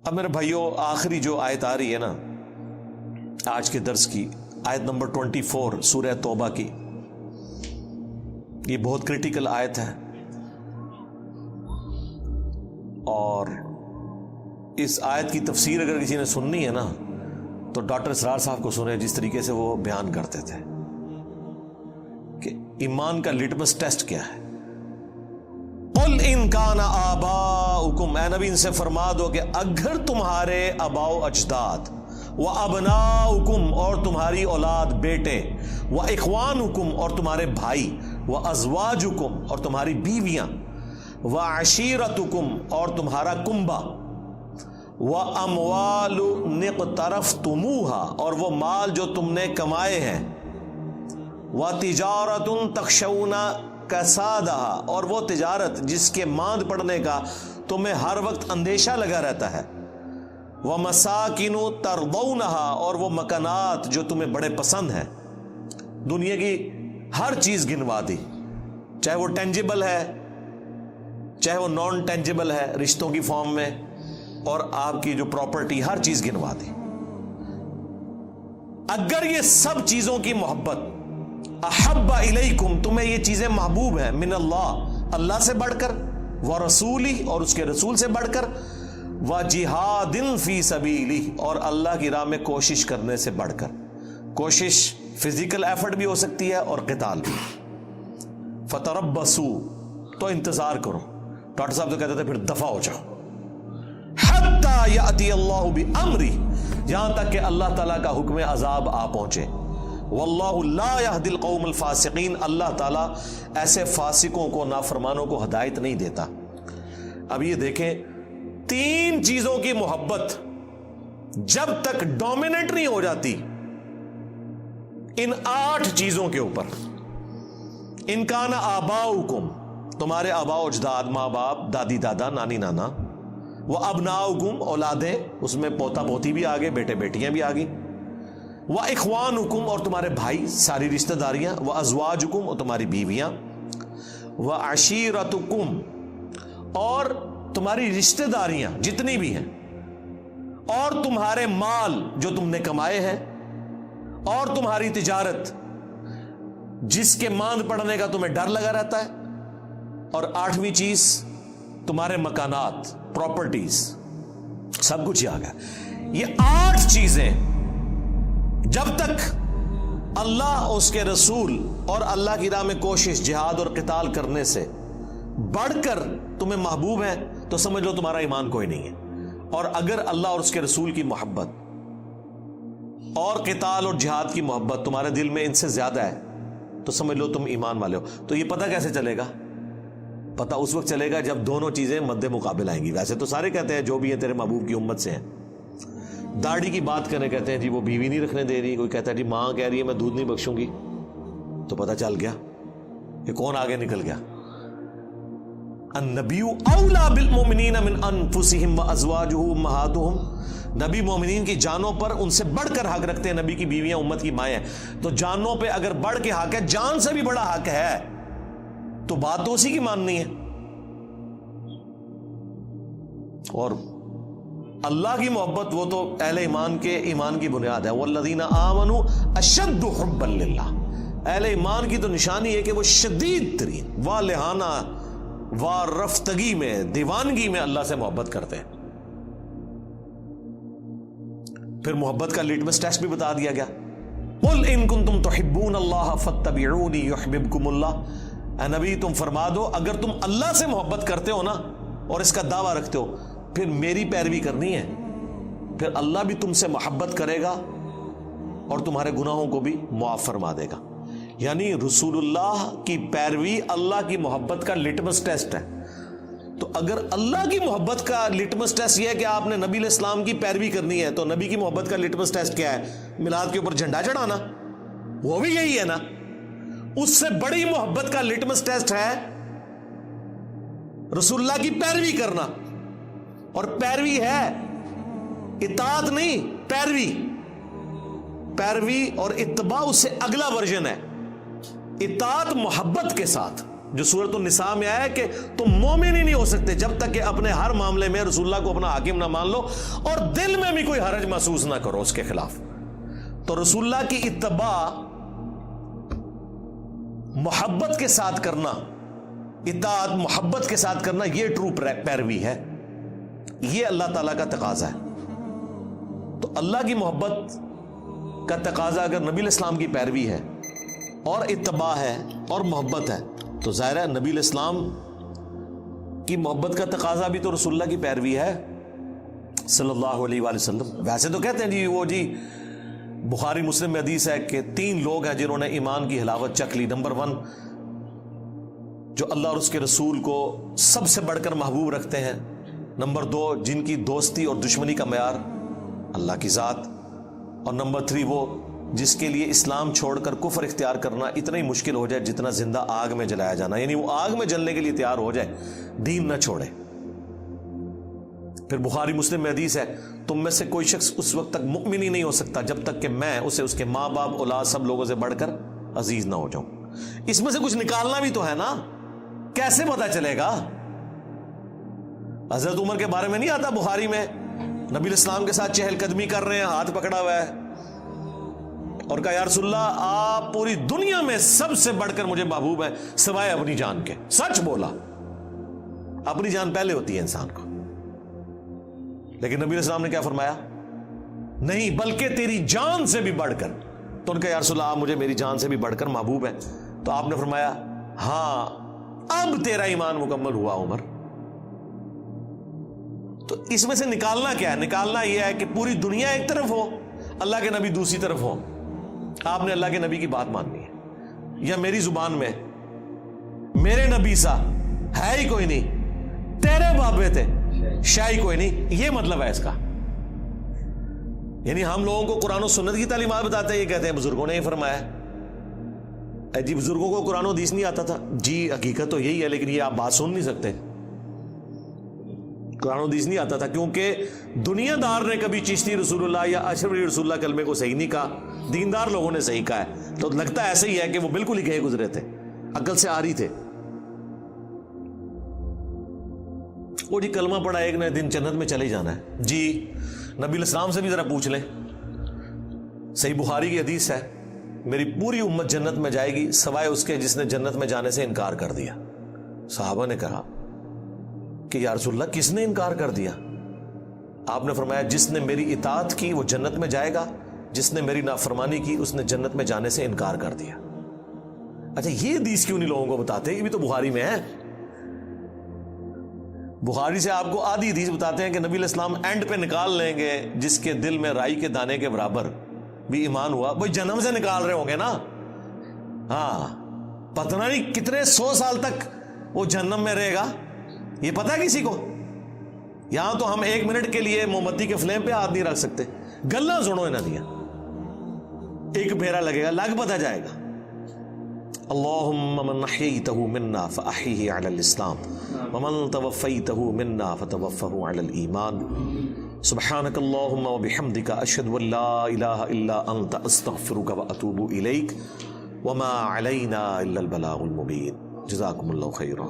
اب میرے بھائیوں، آخری جو آیت آ رہی ہے نا آج کے درس کی، آیت نمبر 24 سورہ توبہ کی، یہ بہت کریٹیکل آیت ہے، اور اس آیت کی تفسیر اگر کسی نے سننی ہے نا تو ڈاکٹر اسرار صاحب کو سنیں، جس طریقے سے وہ بیان کرتے تھے کہ ایمان کا لٹمس ٹیسٹ کیا ہے۔ قل ان کان آباؤکم، اے نبی ان سے فرما دو کہ اگر تمہارے آباء و اجداد، و ابناؤکم اور تمہاری اولاد بیٹے، و اخوانکم اور تمہارے بھائی، و ازواجکم اور تمہاری بیویاں، و عشیرتکم اور تمہارا کنبہ، و اموال اقترفتموہا اور وہ مال جو تم نے کمائے ہیں، و تجارت تخشون کسادہا اور وہ تجارت جس کے ماند پڑنے کا تمہیں ہر وقت اندیشہ لگا رہتا ہے، وَمَسَاكِنُ تَرْضَوْنَهَا اور وہ مکانات جو تمہیں بڑے پسند ہیں۔ دنیا کی ہر چیز گنوا دی، چاہے وہ ٹینجیبل ہے چاہے وہ نان ٹینجیبل ہے رشتوں کی فارم میں، اور آپ کی جو پراپرٹی، ہر چیز گنوا دی۔ اگر یہ سب چیزوں کی محبت، احب الیکم تمہیں یہ چیزیں محبوب ہیں، من اللہ اللہ سے بڑھ کر، ورسولی اور اس کے رسول سے بڑھ کر، وجہاد فی سبیلی اور اللہ کی راہ میں کوشش کرنے سے بڑھ کر، کوشش فزیکل ایفرٹ بھی ہو سکتی ہے اور قتال بھی، فتربصوا تو انتظار کرو۔ ڈاکٹر صاحب تو کہتے تھے پھر دفع ہو جاؤ، حتی یأتی اللہ بامری یہاں تک کہ اللہ تعالیٰ کا حکم عذاب آ پہنچے۔ واللہ لا یہدی القوم الفاسقین اللہ تعالیٰ ایسے فاسقوں کو، نافرمانوں کو ہدایت نہیں دیتا۔ اب یہ دیکھیں، تین چیزوں کی محبت جب تک ڈومیننٹ نہیں ہو جاتی ان 8 چیزوں کے اوپر، ان کان آباؤکم تمہارے آباء و اجداد، ماں باپ، دادی دادا، نانی نانا، وہ ابناؤکم اولادیں، اس میں پوتا پوتی بھی آگے، بیٹے بیٹیاں بھی آگئی، وہ اخوانکم اور تمہارے بھائی، ساری رشتہ داریاں، وہ ازواجکم اور تمہاری بیویاں، وہ عشیرتکم اور تمہاری رشتہ داریاں جتنی بھی ہیں، اور تمہارے مال جو تم نے کمائے ہیں، اور تمہاری تجارت جس کے ماند پڑنے کا تمہیں ڈر لگا رہتا ہے، اور 8ویں چیز تمہارے مکانات، پراپرٹیز، سب کچھ آ گیا۔ یہ 8 چیزیں جب تک اللہ، اس کے رسول اور اللہ کی راہ میں کوشش، جہاد اور قتال کرنے سے بڑھ کر تمہیں محبوب ہیں تو سمجھ لو تمہارا ایمان کوئی نہیں ہے۔ اور اگر اللہ اور اس کے رسول کی محبت اور قتال اور جہاد کی محبت تمہارے دل میں ان سے زیادہ ہے تو سمجھ لو تم ایمان والے ہو۔ تو یہ پتہ کیسے چلے گا؟ پتہ اس وقت چلے گا جب دونوں چیزیں مد مقابل آئیں گی۔ ویسے تو سارے کہتے ہیں جو بھی ہیں تیرے محبوب کی امت سے ہیں، داڑھی کی بات کرنے کہتے ہیں جی وہ بیوی نہیں رکھنے دے رہی، کوئی کہتا ہے جی ماں کہہ رہی ہے میں دودھ نہیں بخشوں گی، تو پتہ چل گیا کہ کون آگے نکل گیا۔ النبی اولا بالمؤمنین من انفسہم وازواجہ امہاتہم، نبی مومنین کی جانوں پر ان سے بڑھ کر حق رکھتے ہیں، نبی کی بیویاں امت کی مائیں ہیں، تو جانوں پہ اگر بڑھ کے حق ہے، جان سے بھی بڑا حق ہے، تو بات تو اسی کی ماننی ہے۔ اور اللہ کی محبت وہ تو اہل ایمان کے ایمان کی بنیاد ہے، والذین آمنوا اشد حبا للہ، اہل ایمان کی تو نشانی ہے کہ وہ شدید ترین والہانہ وارفتگی میں، دیوانگی میں اللہ سے محبت کرتے ہیں۔ پھر محبت کا لٹمس ٹیسٹ بھی بتا دیا گیا، قل ان کنتم تحبون اللہ فاتبعونی یحببکم اللہ، اے نبی تم فرما دو اگر تم اللہ سے محبت کرتے ہو نا اور اس کا دعویٰ رکھتے ہو، پھر میری پیروی کرنی ہے، پھر اللہ بھی تم سے محبت کرے گا اور تمہارے گناہوں کو بھی معاف فرما دے گا۔ یعنی رسول اللہ کی پیروی اللہ کی محبت کا لٹمس ٹیسٹ ہے۔ تو اگر اللہ کی محبت کا لٹمس ٹیسٹ یہ ہے کہ آپ نے نبی علیہ السلام کی پیروی کرنی ہے، تو نبی کی محبت کا لٹمس ٹیسٹ کیا ہے؟ میلاد کے اوپر جھنڈا چڑھانا، وہ بھی یہی ہے نا۔ اس سے بڑی محبت کا لٹمس ٹیسٹ ہے رسول اللہ کی پیروی کرنا، اور پیروی ہے اطاعت نہیں، پیروی، پیروی اور اتباع اس سے اگلا ورژن ہے۔ اطاعت محبت کے ساتھ، جو سورۃ النساء میں آیا ہے کہ تم مومن ہی نہیں ہو سکتے جب تک کہ اپنے ہر معاملے میں رسول اللہ کو اپنا حاکم نہ مان لو اور دل میں بھی کوئی حرج محسوس نہ کرو اس کے خلاف. تو رسول اللہ کی اتباع محبت کے ساتھ کرنا، اطاعت محبت کے ساتھ کرنا، یہ ٹرو پیروی ہے، یہ اللہ تعالیٰ کا تقاضا ہے. تو اللہ کی محبت کا تقاضا اگر نبی علیہ السلام کی پیروی ہے اور اتباع ہے اور محبت ہے تو ظاہر ہے نبی علیہ السلام کی محبت کا تقاضا بھی تو رسول اللہ کی پیروی ہے صلی اللہ علیہ وآلہ وسلم. ویسے تو کہتے ہیں جی وہ جی بخاری مسلم میں حدیث ہے کہ 3 لوگ ہیں جنہوں نے ایمان کی حلاوت چکھ لی. نمبر 1 جو اللہ اور اس کے رسول کو سب سے بڑھ کر محبوب رکھتے ہیں. نمبر 2 جن کی دوستی اور دشمنی کا معیار اللہ کی ذات. اور نمبر 3 وہ جس کے لیے اسلام چھوڑ کر کفر اختیار کرنا اتنا ہی مشکل ہو جائے جتنا زندہ آگ میں جلایا جانا، یعنی وہ آگ میں جلنے کے لیے تیار ہو جائے، دین نہ چھوڑے. پھر بخاری مسلم میں حدیث ہے تم میں سے کوئی شخص اس وقت تک مؤمن ہی نہیں ہو سکتا جب تک کہ میں اسے اس کے ماں باپ اولاد سب لوگوں سے بڑھ کر عزیز نہ ہو جاؤں. اس میں سے کچھ نکالنا بھی تو ہے نا، کیسے پتا چلے گا؟ حضرت عمر کے بارے میں نہیں آتا بخاری میں نبی علیہ السلام کے ساتھ چہل قدمی کر رہے ہیں، ہاتھ پکڑا ہوا ہے اور کہا یا رسول اللہ آپ پوری دنیا میں سب سے بڑھ کر مجھے محبوب ہیں سوائے اپنی جان کے. سچ بولا، اپنی جان پہلے ہوتی ہے انسان کو. لیکن نبی علیہ السلام نے کیا فرمایا؟ نہیں بلکہ تیری جان سے بھی بڑھ کر. تو ان کا یا رسول اللہ آپ مجھے میری جان سے بھی بڑھ کر محبوب ہیں. تو آپ نے فرمایا ہاں اب تیرا ایمان مکمل ہوا عمر. تو اس میں سے نکالنا کیا ہے؟ نکالنا یہ ہے کہ پوری دنیا ایک طرف ہو، اللہ کے نبی دوسری طرف ہو. آپ نے اللہ کے نبی کی بات ماننی ہے. یا میری زبان میں میرے نبی سا ہے ہی کوئی نہیں، تیرے بابے تھے شاہ ہی کوئی نہیں، یہ مطلب ہے اس کا. یعنی ہم لوگوں کو قرآن و سنت کی تعلیمات بتاتے ہیں، یہ کہتے ہیں بزرگوں نے یہ فرمایا. جی بزرگوں کو قرآن و حدیث نہیں آتا تھا؟ جی حقیقت تو یہی ہے، لیکن یہ آپ بات سن نہیں سکتے. قرآن و حدیث نہیں آتا تھا کیونکہ دنیا دار نے کبھی چشتی رسول اللہ یا اشرف علی رسول اللہ کلمے کو صحیح نہیں کہا، دیندار لوگوں نے صحیح کہا ہے. تو لگتا ہے ایسے ہی ہے کہ وہ بالکل ہی گئے گزرے تھے، عقل سے آری تھے. وہ جی کلمہ پڑھا ایک نہ دن جنت میں چلے جانا ہے. جی نبی علیہ السلام سے بھی ذرا پوچھ لیں، صحیح بخاری کی حدیث ہے میری پوری امت جنت میں جائے گی سوائے اس کے جس نے جنت میں جانے سے انکار کر دیا. صحابہ نے کہا کہ یا رسول اللہ کس نے انکار کر دیا؟ آپ نے فرمایا جس نے میری اطاعت کی وہ جنت میں جائے گا، جس نے میری نافرمانی کی اس نے جنت میں جانے سے انکار کر دیا. اچھا یہ حدیث کیوں نہیں لوگوں کو بتاتے؟ یہ بھی تو بخاری میں ہے. بخاری سے آپ کو آدھی حدیث بتاتے ہیں کہ نبی علیہ السلام اینڈ پہ نکال لیں گے جس کے دل میں رائی کے دانے کے برابر بھی ایمان ہوا. بھائی جنم سے نکال رہے ہوں گے نا. ہاں پتہ نہیں کتنے 100 سال تک وہ جہنم میں رہے گا، یہ پتہ ہے کسی کو؟ یہاں تو ہم 1 منٹ کے لیے موم بتی کے فلیم پہ ہاتھ نہیں رکھ سکتے. گلا سنو انہاں دیا، ایک پھیرا لگے گا لگ پتہ جائے گا. اللہم من احییتہ منا فاحیہ علی الاسلام ومن توفیتہ منا فتوفہ علی الایمان. سبحانک اللہم وبحمدک اشہد ان لا الہ الا انت استغفرک واتوب الیک وما علینا الا البلاغ المبین. جزاکم اللہ خیرا.